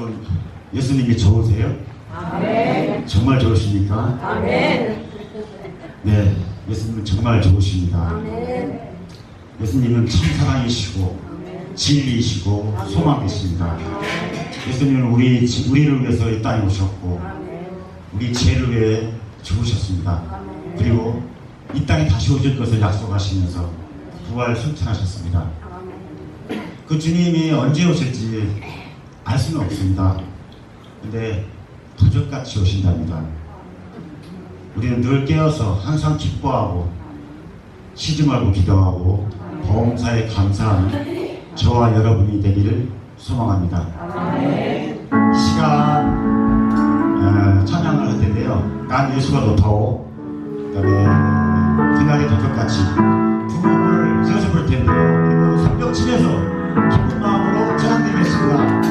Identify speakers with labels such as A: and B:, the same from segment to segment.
A: 여러분, 예수님이 좋으세요?
B: 아멘.
A: 정말 좋으십니까?
B: 아멘.
A: 네, 예수님은 정말 좋으십니다.
B: 아멘.
A: 예수님은 참 사랑이시고 진리이시고 소망이십니다. 예수님은 우리를 위해서 이 땅에 오셨고 우리 죄를 위해 죽으셨습니다. 그리고 이 땅에 다시 오실 것을 약속하시면서 부활 승천하셨습니다. 그 주님이 언제 오실지 알 수는 없습니다. 근데 부적같이 오신답니다. 우리는 늘 깨어서 항상 기뻐하고 쉬지 말고 기도하고 범사에 감사하는 저와 여러분이 되기를 소망합니다. 시간 찬양을 할 텐데요. 난 예수가 높아오, 그 다음에 그날의 부적같이 두 곡을 이어서 볼 텐데요. 그리고 새벽 집에서 기쁜 마음으로 찬양드리겠습니다.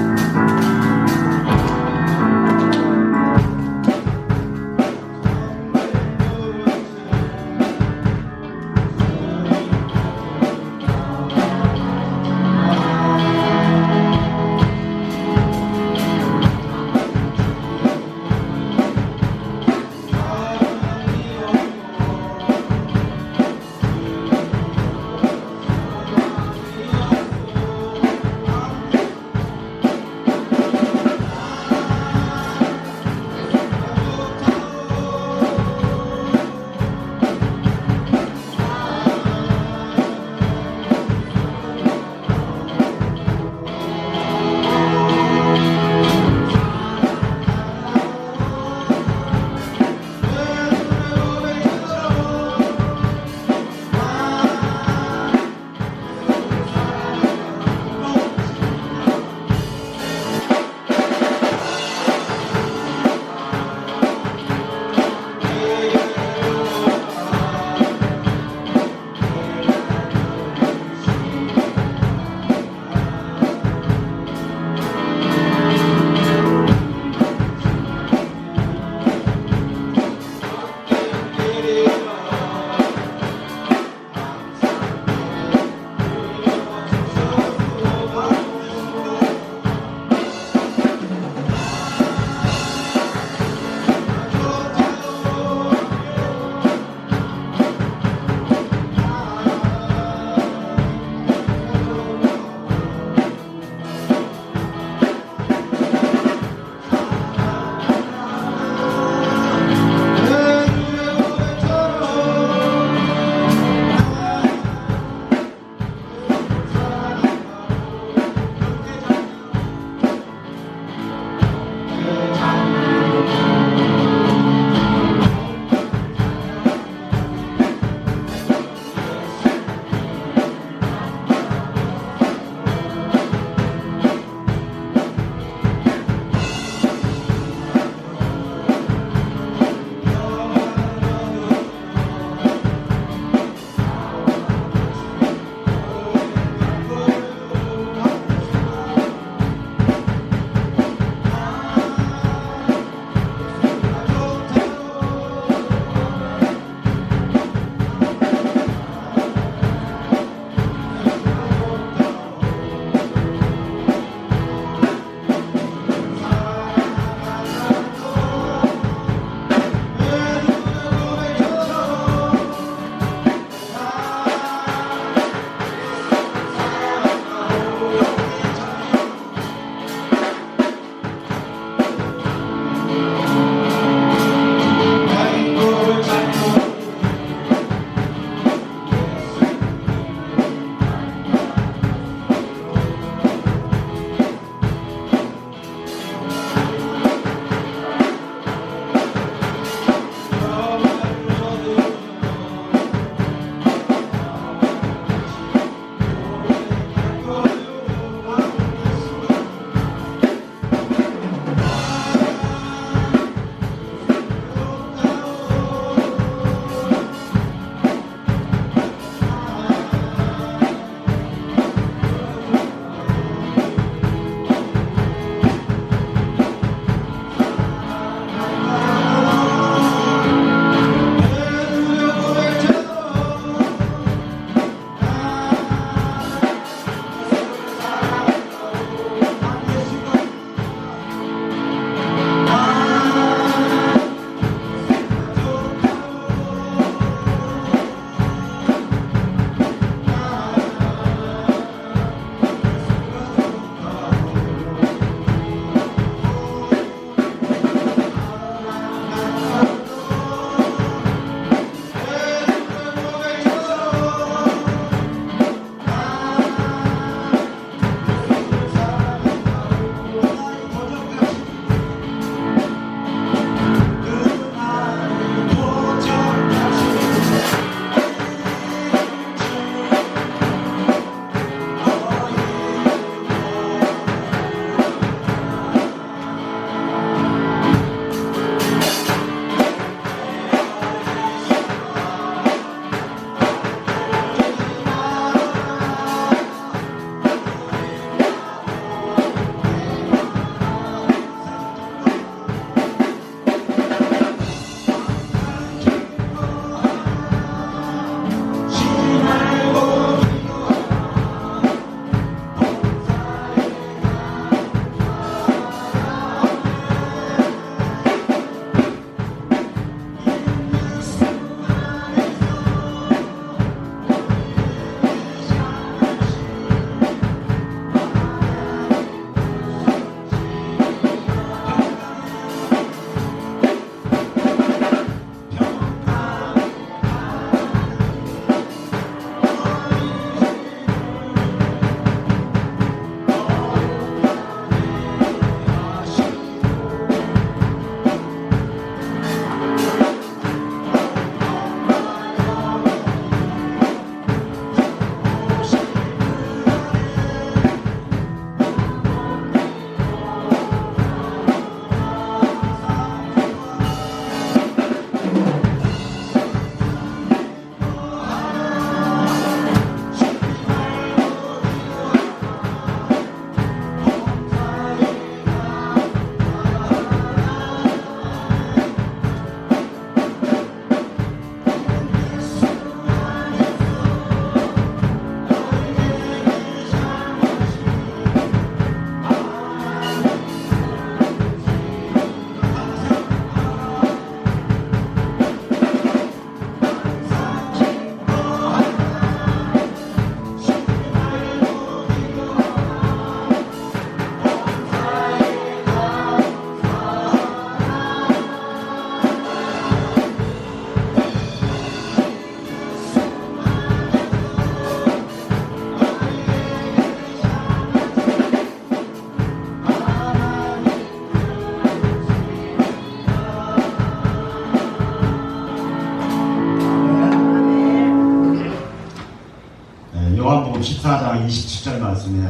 A: 27절 말씀에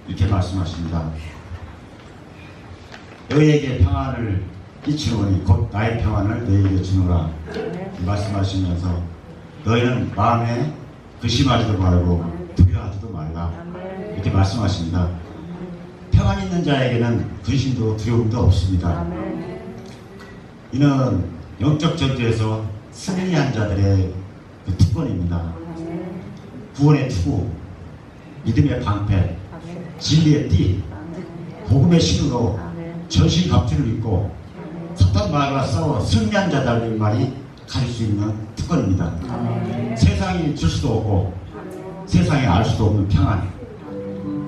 A: 이렇게 말씀하십니다. 너희에게 평안을 끼치노니 곧 나의 평안을 너희에게 주노라 말씀하시면서 너희는 마음에 근심하지도 말고 두려워하지도 말라 이렇게 말씀하십니다. 평안 있는 자에게는 근심도 두려움도 없습니다. 이는 영적 전투에서 승리한 자들의 그 특권입니다. 구원의 투구, 믿음의 방패, 진리의 띠, 복음의 신으로 전신 갑주를 입고 사탄 마귀와 싸워 승리한 자들만이 가질 수 있는 특권입니다. 세상이 줄 수도 없고 세상이 알 수도 없는 평안,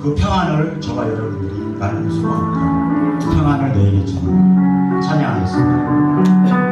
A: 그 평안을 저와 여러분들이 나눌 수가 없다. 평안을 너에게 주는 찬양하겠습니다.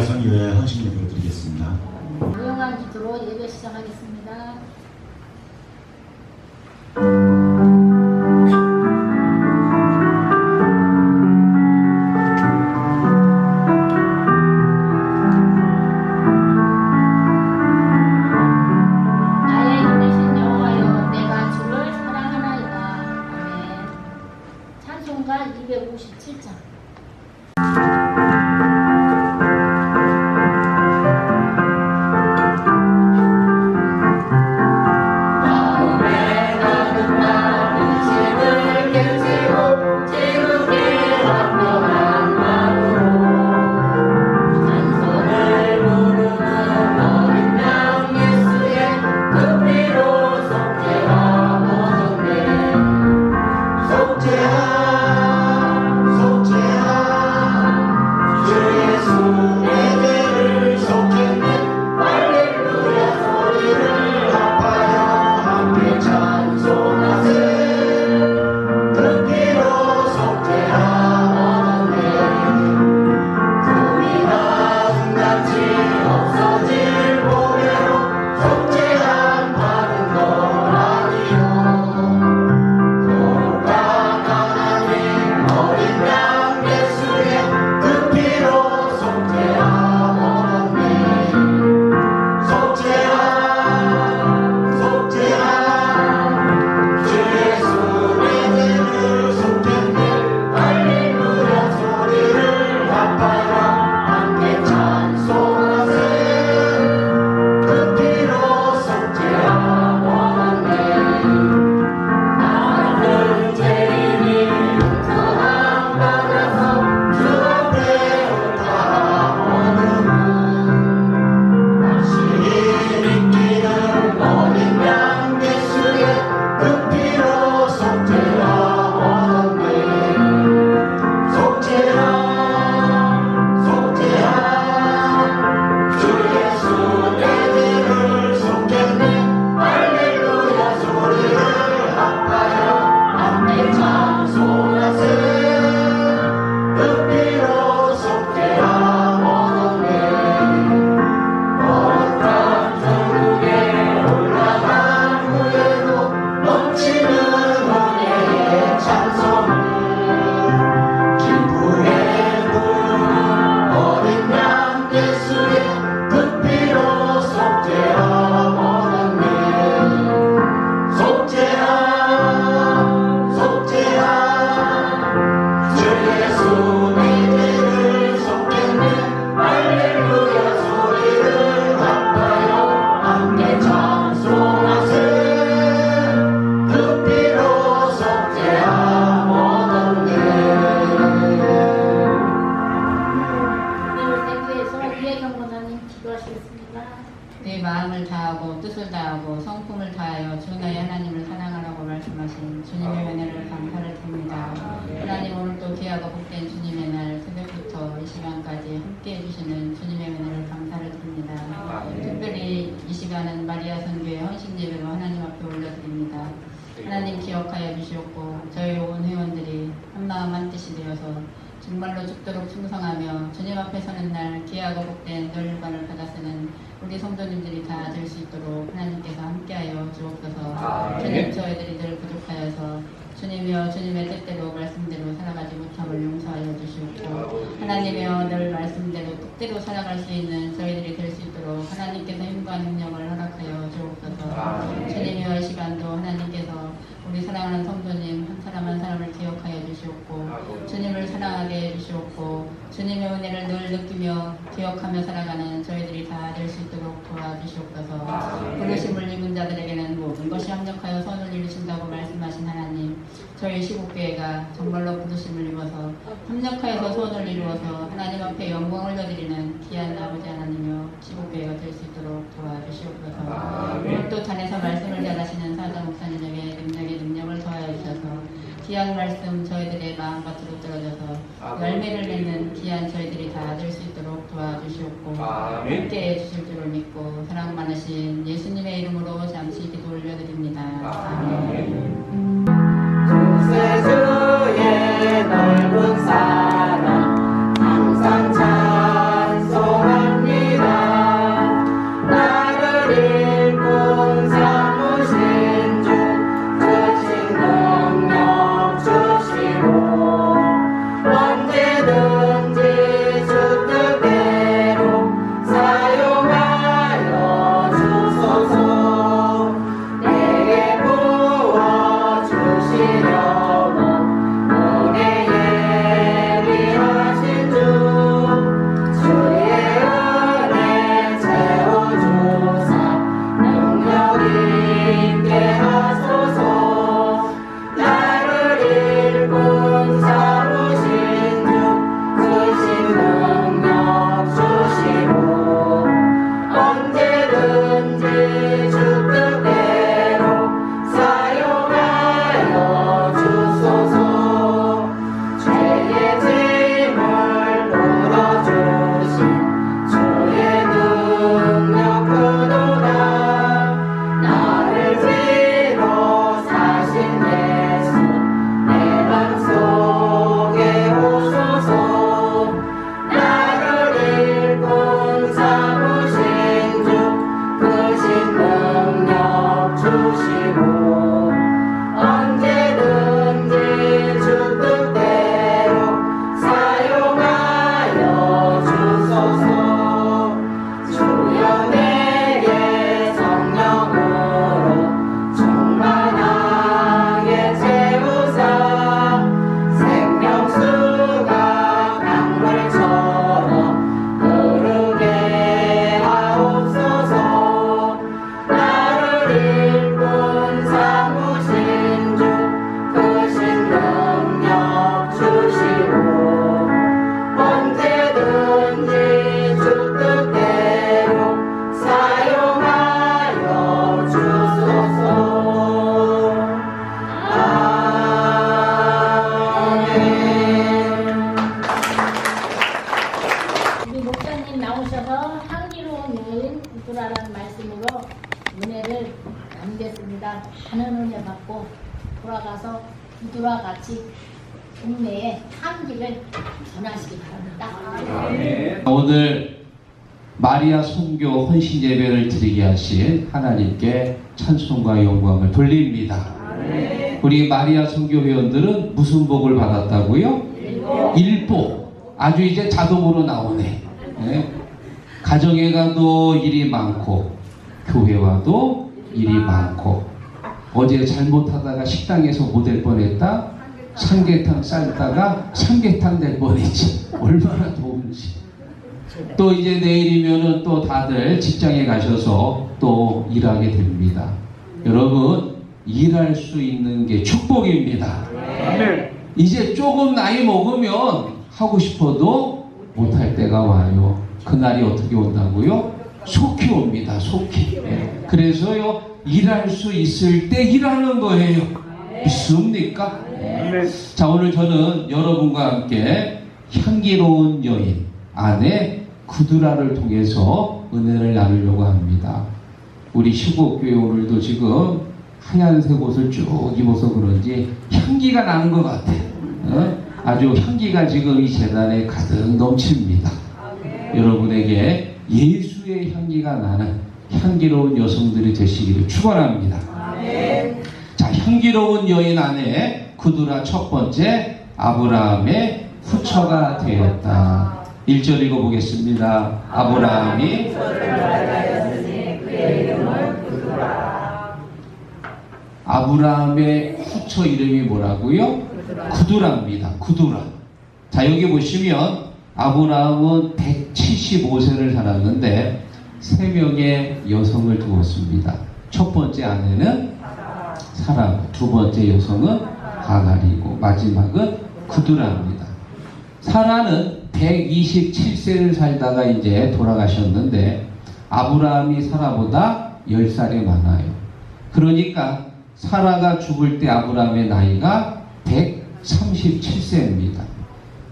A: 선교회 헌신 예배를 드리겠습니다.
C: 조용한 기도로 예배 시작하겠습니다. 나의 힘 되신 여호와여, 내가 주를 사랑하나이다. 아멘. 찬송가 257장.
A: 속죄하
D: 다하고 성품을 다하여 주 너희 하나님을 사랑하라고 말씀하신 주님의 은혜를 감사를 드립니다. 하나님 오늘 또 귀하고 복된 주님의 날 새벽부터 이 시간까지 함께 해주시는 주님의 은혜를 감사를 드립니다. 특별히 이 시간은 마리아 선교의 헌신 예배로 하나님 앞에 올려드립니다. 하나님 기억하여 주시옵고 저희 온 회원들이 한마음 한뜻이 되어서 정말로 죽도록 충성하며 주님 앞에 서는 날 귀하고 복된 널관을 받아 쓰는 우리 성도님들이 다 될 수 있도록 하나님께서 함께하여 주옵소서. 주님 저희들이 늘 부족하여서 주님이여 주님의 뜻대로 말씀대로 살아가지 못함을 용서하여 주시옵고 하나님이여 늘 말씀대로 뜻대로 살아갈 수 있는 저희들이 될 수 있도록 하나님께서 힘과 능력을 허락하여 주옵소서. 주님이여 이 시간도 하나님께서 우리 사랑하는 성도님 한 사람 한 사람을 기억하여 주시옵고 주님을 사랑하게 해주시옵고 주님의 은혜를 늘 느끼며 기억하며 살아가는 저희들이 다 될 수 있도록 도와주시옵소서. 부르심을 입은 자들에게는 모든 것이 합력하여 선을 이루신다고 말씀하신 하나님, 저희 시국교회가 정말로 부르심을 입어서 합력하여서 소원을 이루어서 하나님 앞에 영광을 올려드리는 귀한 아버지 하나님이여 시국교회가 될 수 있도록 도와주시옵소서. 오늘 또 단에서 말씀을 잘하시는 사자 목사님에게 능력을 더하여 주셔서 귀한 말씀 저희들의 마음밭으로 떨어져서 열매를 맺는 귀한 저희들이 다 될 수 있도록 도와주시옵고 함께 해주실 줄을 믿고 사랑 많으신 예수님의 이름으로 잠시 기도 올려드립니다. 아멘.
B: 주의 넓은 사랑 항상 찬송합니다. 나를 일꾼 삼으신 주 크신 능력 주시고 언제든지 주 뜻대로 사용하여 주소서. 내게 부어 주시려고 은혜 예비하신 주 주의 은혜 채워주사 능력 있게 하소서. 나를 일꾼 삼으신 주 크신 능력 주시고 언제든지 주 뜻대로 사용하여 주소서. 죄의 짐을 풀어주신 주의 능력 크도다. 나를 위로 사신 예수 내 맘속에 오소서. 나를 일꾼 삼으신 주 크신 능력 주시고 언제든지 주 뜻대로 사용하여 주소서. 주여 내게 성령으로 충만하게 채우사 생명수가 강물처럼 흐르게 하옵소서. 나를 일꾼 삼으신 주 크신 능력 주시고 언제든지 주 뜻대로 사용하여 주소서. 아멘.
C: 우리 목사님 나오셔서 향기로운 여인 구두라라는 말씀으로 은혜를 남겼습니다. 많은 은혜 받고 돌아가서 구두와 같이 동네에 향기를 전하시기 바랍니다.
E: 오늘 마리아 선교 헌신 예배를 드리게 하신 하나님께 찬송과 영광을 돌립니다. 우리 마리아 선교 회원들은 무슨 복을 받았다고요? 일복. 아주 이제 자동으로 나오네. 네. 가정에 가도 일이 많고 교회 와도 일이 많고 어제 잘못하다가 식당에서 못 될 뻔했다. 삼계탕 삶다가 삼계탕 될 뻔했지. 얼마나 더운지. 또 이제 내일이면은 또 다들 직장에 가셔서 또 일하게 됩니다. 여러분 일할 수 있는 게 축복입니다. 이제 조금 나이 먹으면 하고 싶어도 못할 때가 와요. 그날이 어떻게 온다고요? 속히 옵니다. 속히. 그래서요, 일할 수 있을 때 일하는 거예요. 믿습니까? 자, 오늘 저는 여러분과 함께 향기로운 여인 아내 구두라를 통해서 은혜를 나누려고 합니다. 우리 시국교회 오늘도 지금 하얀색 옷을 쭉 입어서 그런지 향기가 나는 것 같아요. 아주 향기가 지금 이 재단에 가득 넘칩니다. 여러분에게 예수의 향기가 나는 향기로운 여성들이 되시기를 축원합니다. 자, 향기로운 여인 안에 구두라 첫 번째, 아브라함의 후처가 되었다. 1절 읽어보겠습니다. 아브라함이 아브라함의 후처 이름이 뭐라고요? 구두라입니다. 구두라. 자, 여기 보시면 아브라함은 175세를 살았는데 3명의 여성을 두었습니다. 첫 번째 아내는 사라, 두 번째 여성은 하갈이고 마지막은 구두라입니다. 사라는 127세를 살다가 이제 돌아가셨는데 아브라함이 사라보다 10살이 많아요. 그러니까 사라가 죽을 때 아브라함의 나이가 137세입니다.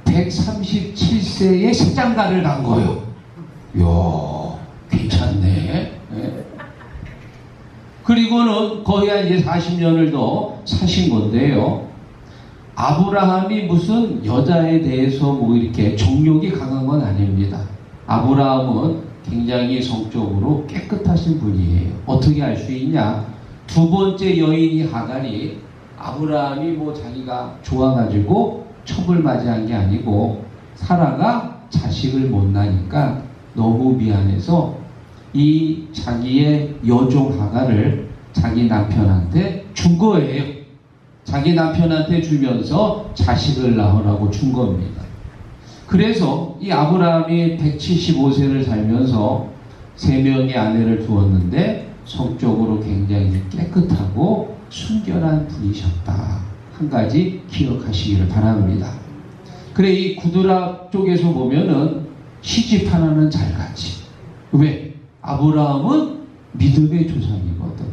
E: 137세에 세장가를 간 거예요. 이야, 괜찮네. 네. 그리고는 거의 이제 40년을 더 사신 건데요. 아브라함이 무슨 여자에 대해서 뭐 이렇게 정욕이 강한 건 아닙니다. 아브라함은 굉장히 성적으로 깨끗하신 분이에요. 어떻게 알 수 있냐? 두 번째 여인이 하갈이 아브라함이 뭐 자기가 좋아가지고 첩을 맞이한 게 아니고 사라가 자식을 못 낳으니까 너무 미안해서 이 자기의 여종 하갈을 자기 남편한테 준 거예요. 자기 남편한테 주면서 자식을 낳으라고 준 겁니다. 그래서 이 아브라함이 175세를 살면서 3명의 아내를 두었는데 성적으로 굉장히 깨끗하고 순결한 분이셨다. 한 가지 기억하시기를 바랍니다. 그래, 이 구두라 쪽에서 보면은 시집 하나는 잘 갔지. 왜? 아브라함은 믿음의 조상이거든.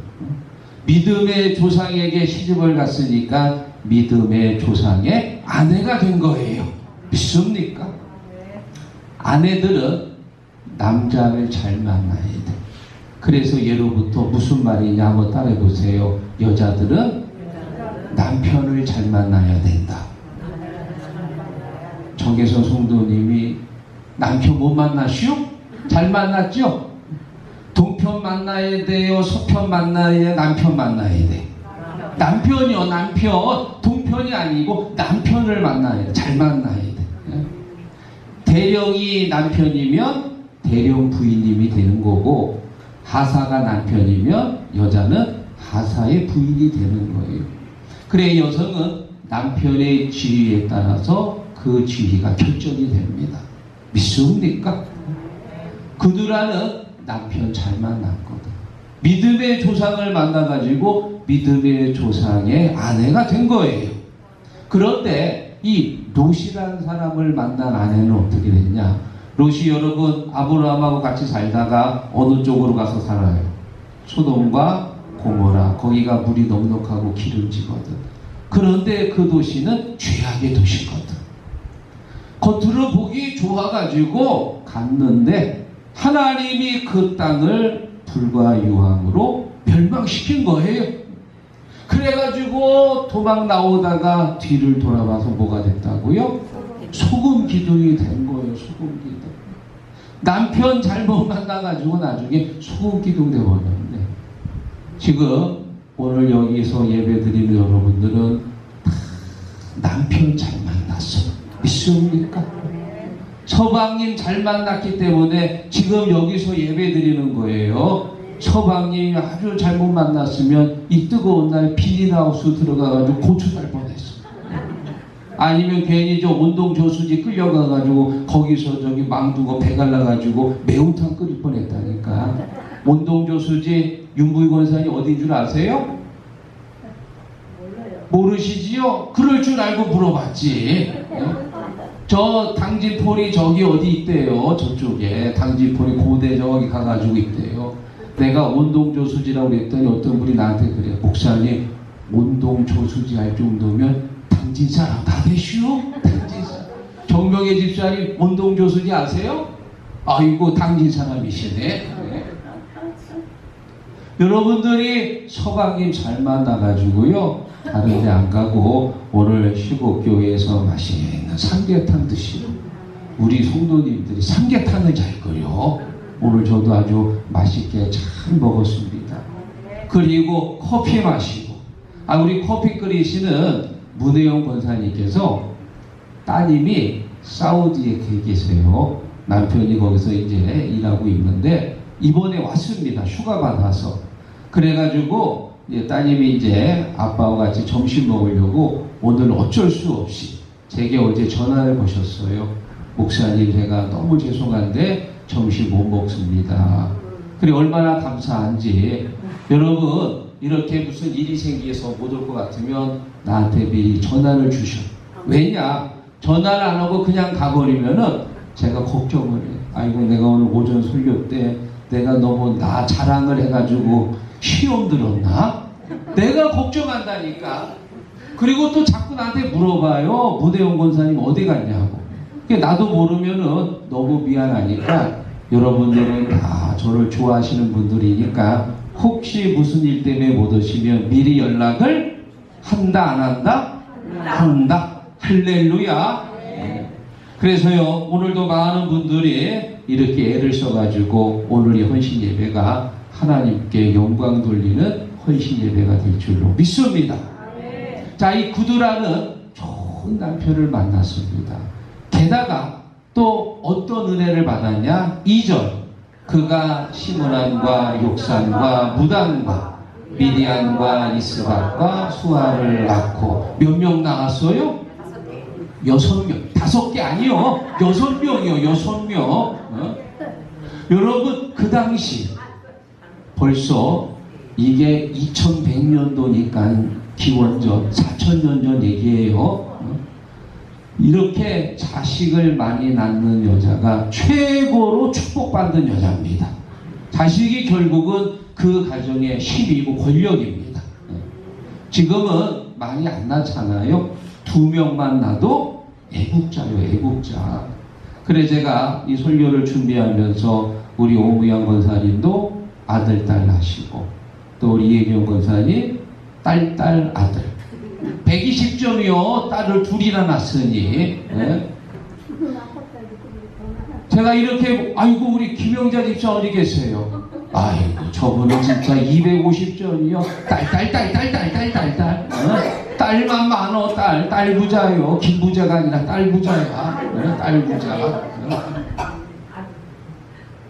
E: 믿음의 조상에게 시집을 갔으니까 믿음의 조상의 아내가 된 거예요. 믿습니까? 아내들은 남자를 잘 만나야 돼. 그래서 예로부터 무슨 말이냐 한번 따라해 보세요. 여자들은 남편을 잘 만나야 된다. 정계선 성도님이 남편 못 만나시오? 잘 만났죠? 동편 만나야 돼요? 서편 만나야 돼? 남편 만나야 돼? 남편이요, 남편. 동편이 아니고 남편을 만나야 돼. 잘 만나야 돼. 대령이 남편이면 대령 부인님이 되는 거고, 하사가 남편이면 여자는 하사의 부인이 되는 거예요. 그래, 여성은 남편의 지위에 따라서 그 지위가 결정이 됩니다. 믿습니까? 그들아는 남편 잘 만났거든. 믿음의 조상을 만나가지고 믿음의 조상의 아내가 된 거예요. 그런데 이 롯이라는 사람을 만난 아내는 어떻게 됐냐? 롯이 여러분 아브라함하고 같이 살다가 어느 쪽으로 가서 살아요? 소돔과 고모라. 거기가 물이 넉넉하고 기름지거든. 그런데 그 도시는 죄악의 도시거든. 겉으로 보기 좋아가지고 갔는데 하나님이 그 땅을 불과 유황으로 멸망시킨 거예요. 그래가지고 도망 나오다가 뒤를 돌아봐서 뭐가 됐다고요? 소금 기둥이 된 거예요. 소금 기둥. 남편 잘못 만나가지고 나중에 소금 기둥 되어버렸는데, 지금 오늘 여기서 예배드리는 여러분들은 남편 잘 만났어. 믿습니까? 서방님 잘 만났기 때문에 지금 여기서 예배드리는 거예요. 서방님이 아주 잘못 만났으면 이 뜨거운 날 비닐하우스 들어가가지고 고추 달 뻔했어. 아니면 괜히 저 운동 저수지 끌려가가지고 거기서 저기 망두고 배 갈라가지고 매운탕 끓일 뻔했다니까. 운동 저수지 윤부익원사님 어딘 줄 아세요? 모르시지요? 그럴 줄 알고 물어봤지. 저 당진폴이 저기 어디 있대요. 저쪽에 당진폴이 고대 저기 가가지고 있대요. 내가 온동조수지라고 그랬더니 어떤 분이 나한테 그래. 목사님 온동조수지 할 정도면 당진 사람 다 되시오. 당진 사람. 정명의 집사님 온동조수지 아세요? 아이고 당진 사람이시네. 네. 여러분들이 서방님 잘 만나가지고요. 다른 데 안 가고 오늘 시곡교회에서 맛있는 삼계탕 드시고 우리 성도님들이 삼계탕을 잘 끓여. 오늘 저도 아주 맛있게 잘 먹었습니다. 그리고 커피 마시고 우리 커피 끓이시는 문혜영 권사님께서 따님이 사우디에 계세요. 남편이 거기서 이제 일하고 있는데 이번에 왔습니다. 휴가 받아서. 그래가지고 따님이 이제 아빠와 같이 점심 먹으려고 오늘 어쩔 수 없이 제게 어제 전화를 거셨어요. 목사님 제가 너무 죄송한데 점심 못 먹습니다. 그래 얼마나 감사한지. 여러분 이렇게 무슨 일이 생겨서 못 올 것 같으면 나한테 미리 전화를 주셔. 왜냐? 전화를 안 하고 그냥 가버리면은 제가 걱정을 해. 아이고 내가 오늘 오전 설교 때 내가 너무 나 자랑을 해가지고 시험 들었나? 내가 걱정한다니까. 그리고 또 자꾸 나한테 물어봐요. 무대용 권사님 어디 갔냐고. 나도 모르면은 너무 미안하니까 여러분들은 다 저를 좋아하시는 분들이니까 혹시 무슨 일 때문에 못 오시면 미리 연락을 한다 안 한다? 한다. 할렐루야. 그래서요 오늘도 많은 분들이 이렇게 애를 써가지고 오늘 이 헌신 예배가 하나님께 영광 돌리는 헌신 예배가 될 줄로 믿습니다. 자, 이 구두라는 좋은 남편을 만났습니다. 게다가 또 어떤 은혜를 받았냐? 2절 그가 시므란과 욕산과 무단과 미디안과 이스박과 수아를 낳고 몇 명 낳았어요? 6명. 5개 아니요. 6명이요. 6명. 여러분 그 당시 벌써 이게 2100년도니까 기원전 4000년 전 얘기예요. 이렇게 자식을 많이 낳는 여자가 최고로 축복받는 여자입니다. 자식이 결국은 그 가정의 힘이고 권력입니다. 지금은 많이 안 낳잖아요. 2명만 낳아도 애국자요, 애국자. 그래 제가 이 설교를 준비하면서 우리 오무양 권사님도 아들, 딸 낳으시고 또 우리 이혜경 권사님 딸, 아들 120점이요. 딸을 2이나 낳았으니 제가 이렇게 아이고 우리 김영자 집사 어디 계세요? 아이고 저분은 진짜 250점이요. 딸만 많어. 딸 부자요. 김 부자가 아니라 딸 부자야. 딸 부자.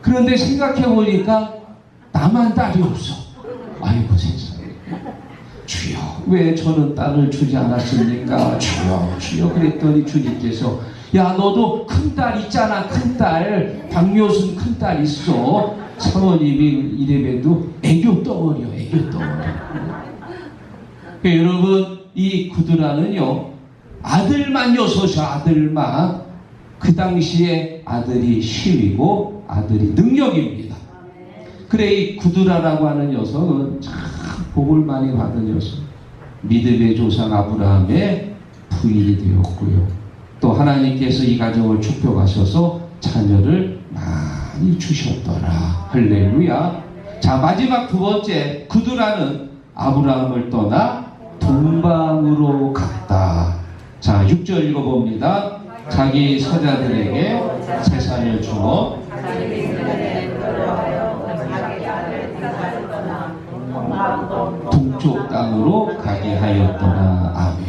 E: 그런데 생각해보니까 나만 딸이 없어. 아이고 세상에. 주여 왜 저는 딸을 주지 않았습니까? 주여 그랬더니 주님께서 야 너도 큰딸 있잖아. 큰딸 박묘순 큰딸 있어. 사모님이 이래봬도 애교 덩어리요. 애교 덩어리. 여러분 이 구두라는요 아들만 6이요. 아들만. 그 당시에 아들이 힘이고 아들이 능력입니다. 그래 이 구두라라고 하는 녀석은 참 복을 많이 받은 녀석. 믿음의 조상 아브라함의 부인이 되었고요. 또 하나님께서 이 가정을 축복하셔서 자녀를 많이 주셨더라. 할렐루야. 자 마지막 2번째 구두라는 아브라함을 떠나 동방으로 갔다. 자 6절 읽어봅니다. 자기 서자들에게 재산을 주어 동쪽 땅으로 가게 하였더라. 아멘.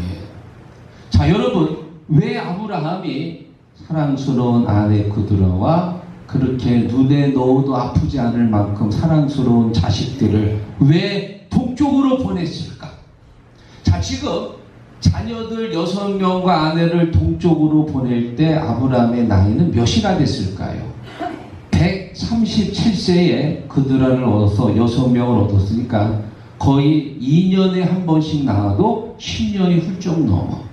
E: 자 여러분 왜 아브라함이 사랑스러운 아내 구두라와 그렇게 눈에 넣어도 아프지 않을 만큼 사랑스러운 자식들을 왜 동쪽으로 보냈을까? 자 지금 자녀들 6명과 아내를 동쪽으로 보낼 때 아브라함의 나이는 몇이나 됐을까요? 137세에 그드라를 얻어서 6명을 얻었으니까 거의 2년에 한 번씩 나와도 10년이 훌쩍 넘어.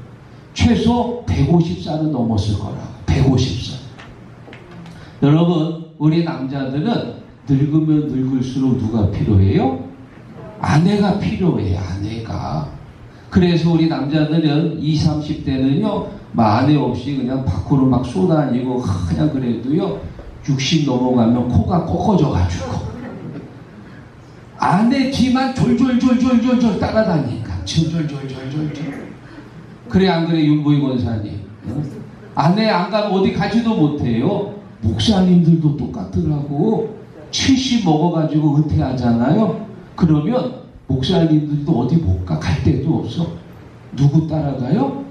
E: 최소 150살은 넘었을 거라고. 150살. 여러분, 우리 남자들은 늙으면 늙을수록 누가 필요해요? 아내가 필요해요, 아내가. 그래서 우리 남자들은 20, 30대는요, 아내 없이 그냥 밖으로 막 쏘다니고, 그냥 그래도요, 60 넘어가면 코가 꺾어져가지고, 아내 뒤만 졸졸졸졸졸 따라다니까. 졸졸졸졸졸. 그래, 안 그래, 윤보희 권사님? 아내 안 가면 어디 가지도 못해요. 목사님들도 똑같더라고. 70 먹어가지고 은퇴하잖아요. 그러면 목사님들도 어디 못 가. 갈 데도 없어. 누구 따라가요?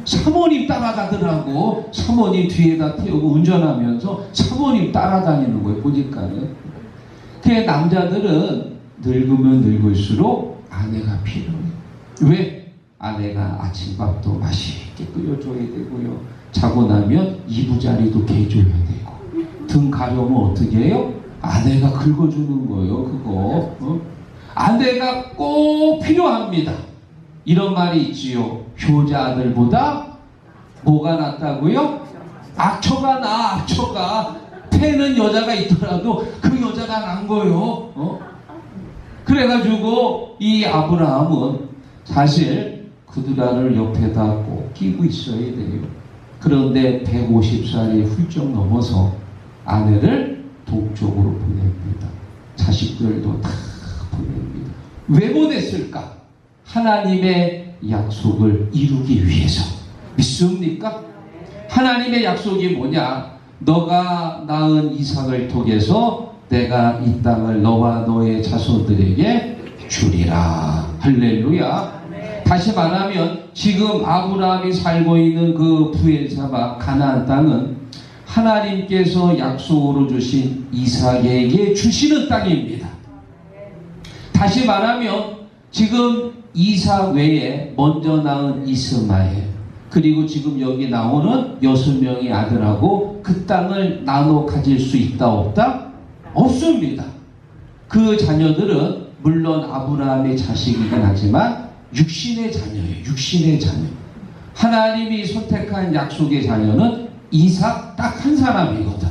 E: 사모님 따라가더라고. 사모님 뒤에다 태우고 운전하면서 사모님 따라다니는 거예요. 보니까는. 그래, 남자들은 늙으면 늙을수록 아내가 필요해. 왜? 아내가 아침밥도 맛있게 끓여줘야 되고요. 자고 나면 이부자리도 개줘야 되고. 등 가려면 어떻게 해요? 아내가 긁어주는 거예요. 그거. 아내가 꼭 필요합니다. 이런 말이 있지요. 효자 아들보다 뭐가 낫다고요? 악처가 나, 악처가. 패는 여자가 있더라도 그 여자가 난 거예요. 그래가지고 이 아브라함은 사실 그두라를 옆에다 꼭 끼고 있어야 돼요. 그런데 150살이 훌쩍 넘어서 아내를 동쪽으로 보냅니다. 자식들도 다 보냅니다. 왜 보냈을까? 하나님의 약속을 이루기 위해서. 믿습니까? 하나님의 약속이 뭐냐? 너가 낳은 이삭을 통해서 내가 이 땅을 너와 너의 자손들에게 주리라. 할렐루야. 다시 말하면 지금 아브라함이 살고 있는 그 부엘사바 가나안 땅은 하나님께서 약속으로 주신 이삭에게 주시는 땅입니다. 다시 말하면 지금 이삭 외에 먼저 낳은 이스마엘, 그리고 지금 여기 나오는 6명의 아들하고 그 땅을 나눠 가질 수 있다 없다? 없습니다. 그 자녀들은 물론 아브라함의 자식이긴 하지만 육신의 자녀예요. 육신의 자녀. 하나님이 선택한 약속의 자녀는 이삭 딱 한 사람이거든.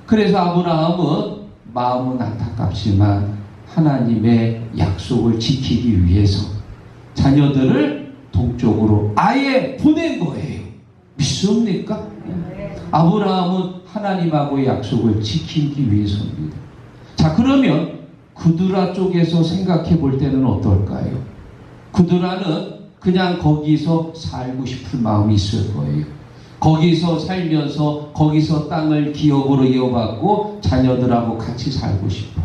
E: 그래서 아브라함은 마음은 안타깝지만 하나님의 약속을 지키기 위해서 자녀들을 동쪽으로 아예 보낸 거예요. 믿습니까? 아브라함은 하나님하고의 약속을 지키기 위해서입니다. 자, 그러면 그두라 쪽에서 생각해 볼 때는 어떨까요? 그두라는 그냥 거기서 살고 싶은 마음이 있을 거예요. 거기서 살면서 거기서 땅을 기업으로 이어받고 자녀들하고 같이 살고 싶어.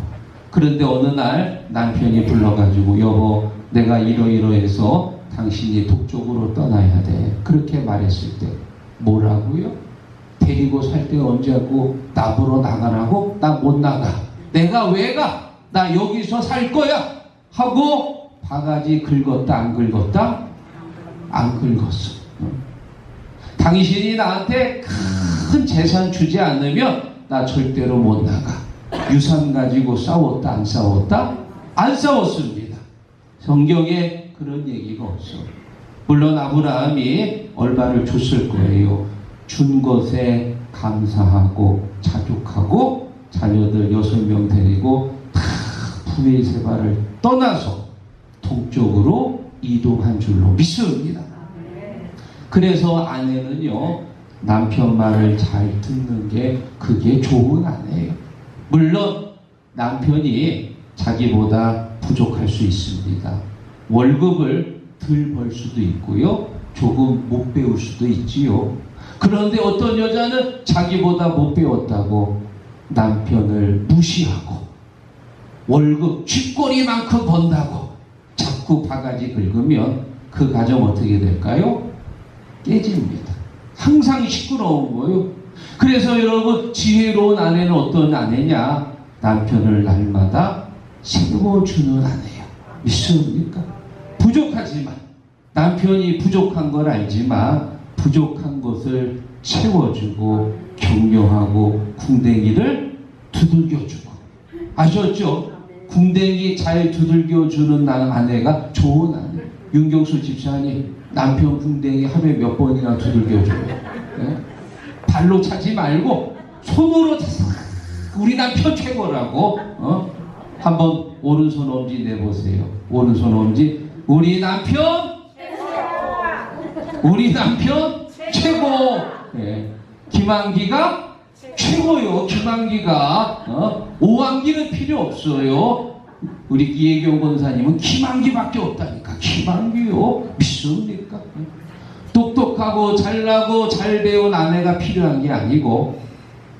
E: 그런데 어느 날 남편이 불러가지고 여보, 내가 이러이러해서 당신이 동쪽으로 떠나야 돼. 그렇게 말했을 때 뭐라고요? 데리고 살 때 언제고 나보러 나가라고? 나 못 나가. 내가 왜 가? 나 여기서 살 거야. 하고 바가지 긁었다 안 긁었다? 안 긁었어. 당신이 나한테 큰 재산 주지 않으면 나 절대로 못 나가. 유산 가지고 싸웠다 안 싸웠다? 안 싸웠습니다. 성경에 그런 얘기가 없어. 물론 아브라함이 얼마를 줬을 거예요. 준 것에 감사하고 자족하고 자녀들 6명 데리고 다 부엘세바를 떠나서 동쪽으로 이동한 줄로 믿습니다. 그래서 아내는요, 남편 말을 잘 듣는 게 그게 좋은 아내예요. 물론 남편이 자기보다 부족할 수 있습니다. 월급을 덜 벌 수도 있고요, 조금 못 배울 수도 있지요. 그런데 어떤 여자는 자기보다 못 배웠다고 남편을 무시하고 월급 쥐꼬리만큼 번다고 자꾸 바가지 긁으면 그 가정 어떻게 될까요? 깨집니다. 항상 시끄러운 거예요. 그래서 여러분, 지혜로운 아내는 어떤 아내냐? 남편을 날마다 세워주는 아내예요. 믿습니까? 부족하지만, 남편이 부족한 걸 알지만 부족한 것을 채워주고 격려하고 궁뎅이를 두들겨주고. 아셨죠? 궁뎅이 잘 두들겨주는 아내가 좋은 아내. 윤경수 집사님, 남편 궁뎅이 하루에 몇 번이나 두들겨줘요. 네? 발로 차지 말고 손으로 우리 남편 최고라고. 한번 오른손 엄지 내보세요. 오른손 엄지. 우리 남편 최고. 예. 김한기가 최고요. 김한기가. 오한기는 필요 없어요. 우리 이혜경 권사님은 김한기밖에 없다니까. 김한기요. 믿습니까? 똑똑하고 잘나고 잘 배운 아내가 필요한 게 아니고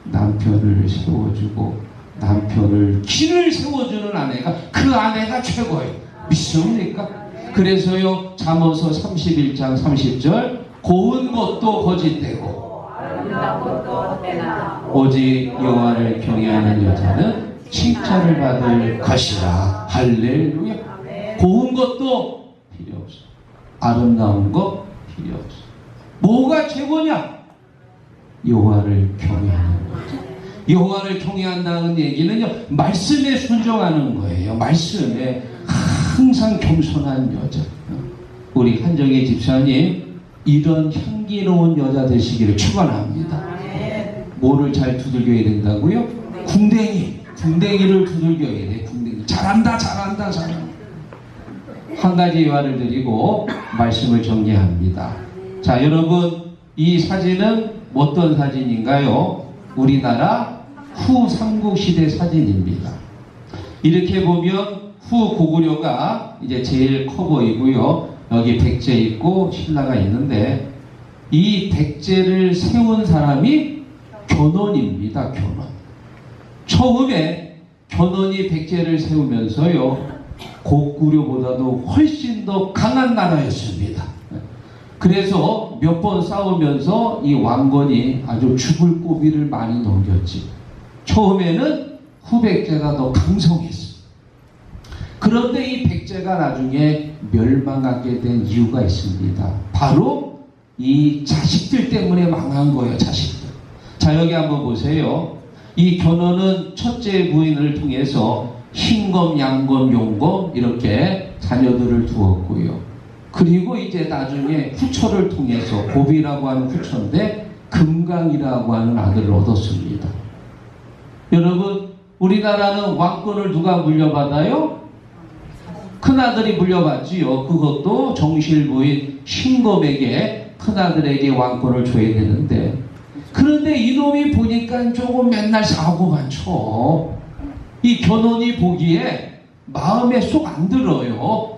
E: 남편을 세워주고 남편을 길을 세워주는 아내가, 그 아내가 최고예요. 믿습니까? 그래서요, 잠언서 31장 30절, 고운 것도 거짓되고 오직 여호와를 경외하는 여자는 칭찬을 받을 것이라. 할렐루야. 고운 것도 필요 없어. 아름다운 거 필요 없어. 뭐가 최고냐? 여호와를 경외하는 거죠. 여호와를 경외한다는 얘기는요, 말씀에 순종하는 거예요. 말씀에 항상 겸손한 여자. 우리 한정희 집사님, 이런 향기로운 여자 되시기를 축원합니다. 뭐를 잘 두들겨야 된다고요? 궁뎅이를 두들겨야 돼. 궁뎅이. 잘한다. 한 가지 예화를 드리고 말씀을 정리합니다. 자, 여러분, 이 사진은 어떤 사진인가요? 우리나라 후 삼국시대 사진입니다. 이렇게 보면 후 고구려가 이제 제일 커 보이고요. 여기 백제 있고 신라가 있는데, 이 백제를 세운 사람이 견훤입니다. 견훤. 처음에 견훤이 백제를 세우면서요, 고구려보다도 훨씬 더 강한 나라였습니다. 그래서 몇 번 싸우면서 이 왕건이 아주 죽을 고비를 많이 넘겼지. 처음에는 후백제가 더 강성했어. 그런데 이 백제가 나중에 멸망하게 된 이유가 있습니다. 바로 이 자식들 때문에 망한 거예요. 자식들. 자, 여기 한번 보세요. 이 견훤은 첫째 부인을 통해서 흰검, 양검, 용검 이렇게 자녀들을 두었고요. 그리고 이제 나중에 후처를 통해서, 고비라고 하는 후처인데 금강이라고 하는 아들을 얻었습니다. 여러분, 우리나라는 왕권을 누가 물려받아요? 큰아들이 물려받지요. 그것도 정실부인 흰검에게, 큰아들에게 왕권을 줘야 되는데, 그런데 이놈이 보니까 조금 맨날 사고만 쳐. 이 견훤이 보기에 마음에 쏙 안 들어요.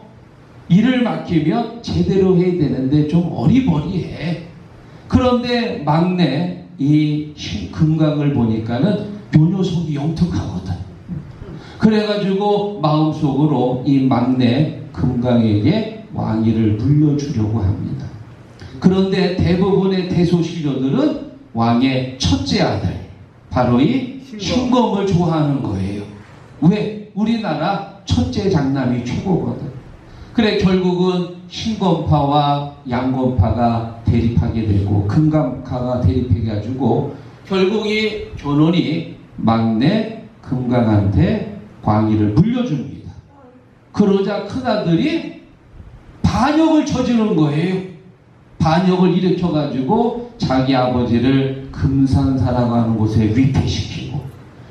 E: 일을 맡기면 제대로 해야 되는데 좀 어리버리해. 그런데 막내 이 금강을 보니까는 요 녀석이 영특하거든. 그래가지고 마음속으로 이 막내 금강에게 왕위를 물려주려고 합니다. 그런데 대부분의 대소신료들은 왕의 첫째 아들, 바로 이 흰검을 좋아하는 거예요. 왜? 우리나라 첫째 장남이 최고거든. 그래, 결국은 흰검파와 양검파가 대립하게 되고 금강파가 대립해가지고 결국 이 견훤이 막내 금강한테 왕위를 물려줍니다. 그러자 큰아들이 반역을 저지른 거예요. 반역을 일으켜가지고 자기 아버지를 금산사라고 하는 곳에 위패시키고,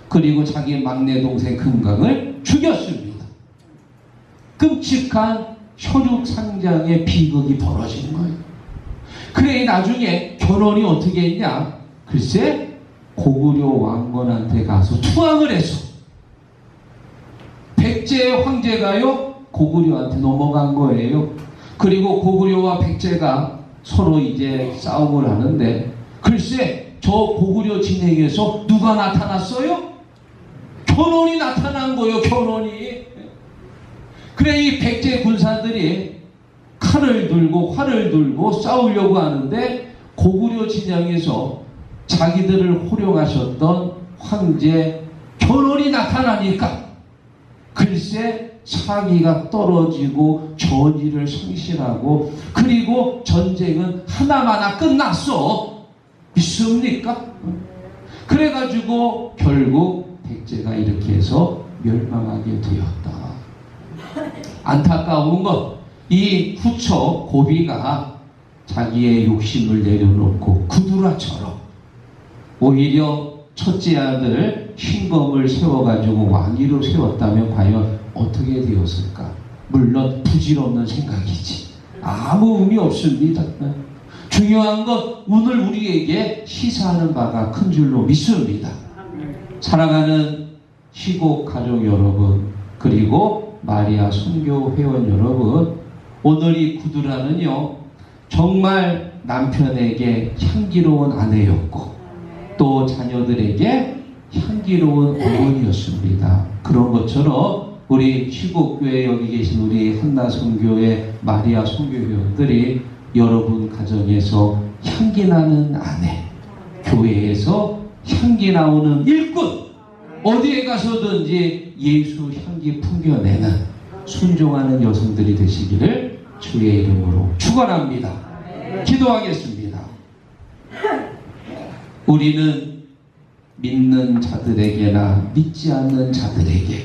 E: 그리고 자기 막내 동생 금강을 죽였습니다. 끔찍한 혈육상장의 비극이 벌어진 거예요. 그래, 나중에 견훤이 어떻게 했냐? 글쎄, 고구려 왕건한테 가서 투항을 했어. 백제 황제가요, 고구려한테 넘어간 거예요. 그리고 고구려와 백제가 서로 이제 싸움을 하는데, 글쎄, 저 고구려 진영에서 누가 나타났어요? 견훤이 나타난 거예요. 견훤이. 그래, 이 백제 군사들이 칼을 들고 활을 들고 싸우려고 하는데, 고구려 진영에서 자기들을 호령하셨던 황제 견훤이 나타나니까 글쎄 사기가 떨어지고 전의를 상실하고, 그리고 전쟁은 하나마나 끝났어. 믿습니까? 그래가지고 결국 백제가 이렇게 해서 멸망하게 되었다. 안타까운 것, 이 후처 고비가 자기의 욕심을 내려놓고 구두라처럼 오히려 첫째 아들 신검을 세워가지고 왕위로 세웠다면 과연 어떻게 되었을까? 물론 부질없는 생각이지. 아무 의미 없습니다. 중요한 건 오늘 우리에게 시사하는 바가 큰 줄로 믿습니다. 사랑하는 시곡 가족 여러분, 그리고 마리아 선교 회원 여러분, 오늘 이 구두라는요, 정말 남편에게 향기로운 아내였고 또 자녀들에게 향기로운 어머니였습니다. 그런 것처럼 우리 시곡교회 여기 계신 우리 한나 선교회 마리아 선교회원들이 여러분 가정에서 향기 나는 아내, 교회에서 향기 나오는 일꾼, 어디에 가서든지 예수 향기 풍겨내는 순종하는 여성들이 되시기를 주의 이름으로 축원합니다. 기도하겠습니다. 우리는 믿는 자들에게나 믿지 않는 자들에게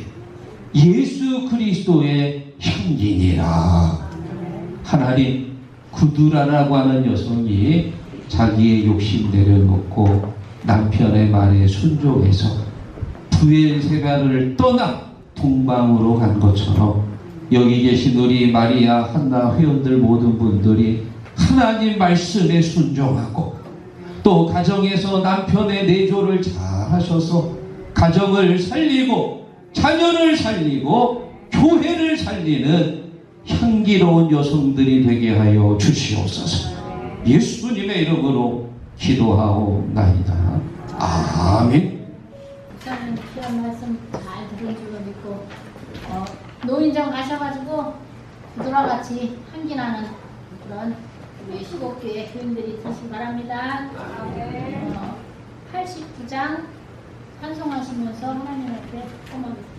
E: 예수 그리스도의 향기니라. 하나님, 구두라라고 하는 여성이 자기의 욕심 내려놓고 남편의 말에 순종해서 부엘세바를 떠나 동방으로 간 것처럼 여기 계신 우리 마리아 한나 회원들 모든 분들이 하나님 말씀에 순종하고 또 가정에서 남편의 내조를 잘 하셔서 가정을 살리고 자녀를 살리고 교회를 살리는 향기로운 여성들이 되게 하여 주시옵소서. 예수님의 이름으로 기도하옵나이다. 아멘.
C: 목사님 귀한 말씀 잘 들은 줄로 믿고 노인정 가셔가지고 구두라 같이 향기 나는 그런 우리 시곡교회 교인들이 되시기 바랍니다. 89장 찬송하시면서 하나님 앞에 고마겠습니다.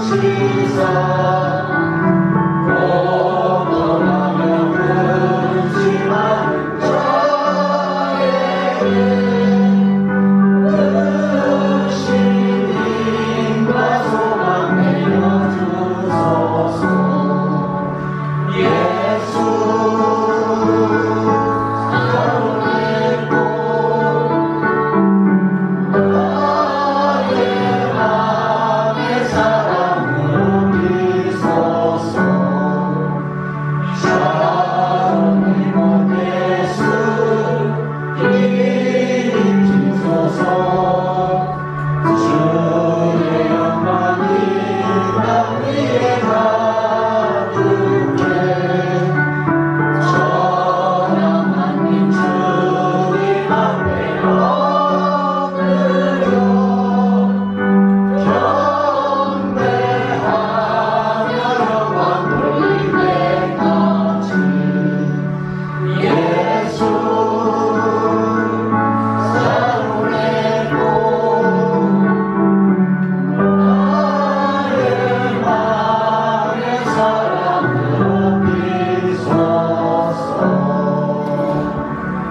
B: Jesus.